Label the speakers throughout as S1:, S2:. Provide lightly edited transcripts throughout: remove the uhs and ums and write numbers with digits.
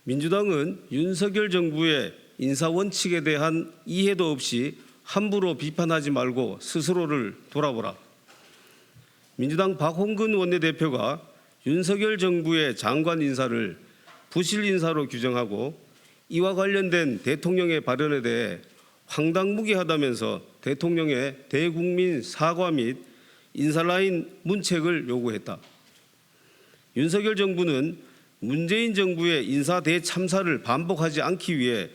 S1: 민주당은 윤석열 정부의 인사 원칙에 대한 이해도 없이 함부로 비판하지 말고 스스로를 돌아보라. 민주당 박홍근 원내대표가 윤석열 정부의 장관 인사를 부실 인사로 규정하고 이와 관련된 대통령의 발언에 대해 황당무계하다면서 대통령의 대국민 사과 및 인사라인 문책을 요구했다. 윤석열 정부는 문재인 정부의 인사 대참사를 반복하지 않기 위해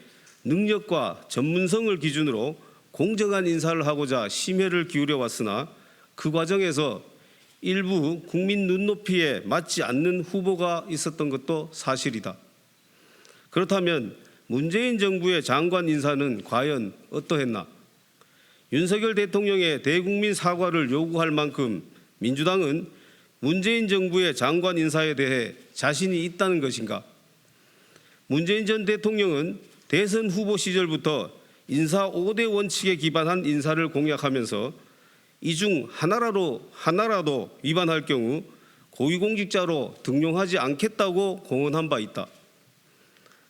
S1: 능력과 전문성을 기준으로 공정한 인사를 하고자 심혈을 기울여 왔으나 그 과정에서 일부 국민 눈높이에 맞지 않는 후보가 있었던 것도 사실이다. 그렇다면 문재인 정부의 장관 인사는 과연 어떠했나? 윤석열 대통령의 대국민 사과를 요구할 만큼 민주당은 문재인 정부의 장관 인사에 대해 자신이 있다는 것인가? 문재인 전 대통령은 대선 후보 시절부터 인사 5대 원칙에 기반한 인사를 공약하면서 이 중 하나라도 위반할 경우 고위공직자로 등용하지 않겠다고 공언한 바 있다.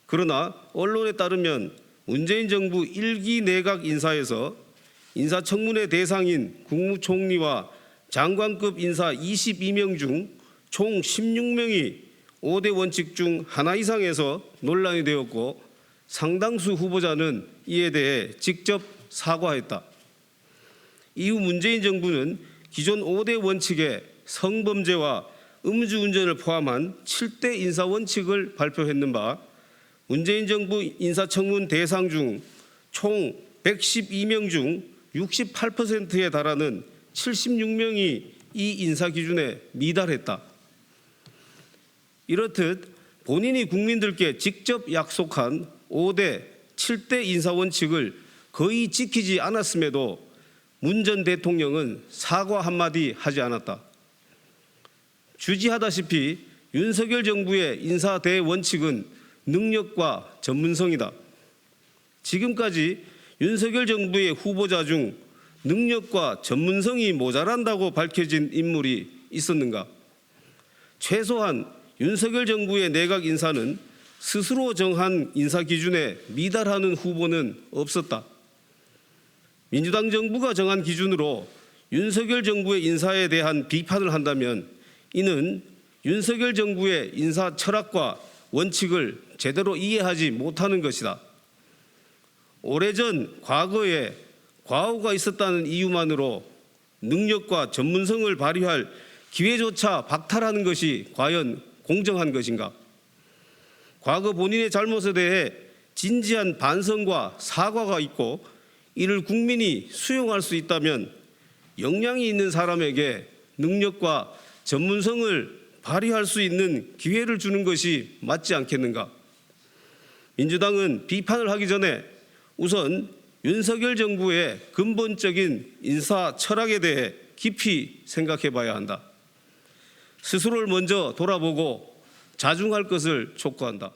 S1: 그러나 언론에 따르면 문재인 정부 1기 내각 인사에서 인사청문회 대상인 국무총리와 장관급 인사 22명 중 총 16명이 5대 원칙 중 하나 이상에서 논란이 되었고 상당수 후보자는 이에 대해 직접 사과했다. 이후 문재인 정부는 기존 5대 원칙에 성범죄와 음주운전을 포함한 7대 인사 원칙을 발표했는 바 문재인 정부 인사청문 대상 중 총 112명 중 68%에 달하는 76명이 이 인사 기준에 미달했다. 이렇듯 본인이 국민들께 직접 약속한 5대, 7대 인사 원칙을 거의 지키지 않았음에도 문 전 대통령은 사과 한마디 하지 않았다. 주지하다시피 윤석열 정부의 인사 대원칙은 능력과 전문성이다. 지금까지 윤석열 정부의 후보자 중 능력과 전문성이 모자란다고 밝혀진 인물이 있었는가? 최소한 윤석열 정부의 내각 인사는 스스로 정한 인사 기준에 미달하는 후보는 없었다. 민주당 정부가 정한 기준으로 윤석열 정부의 인사에 대한 비판을 한다면 이는 윤석열 정부의 인사 철학과 원칙을 제대로 이해하지 못하는 것이다. 오래전 과거에 과오가 있었다는 이유만으로 능력과 전문성을 발휘할 기회조차 박탈하는 것이 과연 공정한 것인가? 과거 본인의 잘못에 대해 진지한 반성과 사과가 있고 이를 국민이 수용할 수 있다면 역량이 있는 사람에게 능력과 전문성을 발휘할 수 있는 기회를 주는 것이 맞지 않겠는가? 민주당은 비판을 하기 전에 우선 윤석열 정부의 근본적인 인사 철학에 대해 깊이 생각해 봐야 한다. 스스로를 먼저 돌아보고 자중할 것을 촉구한다.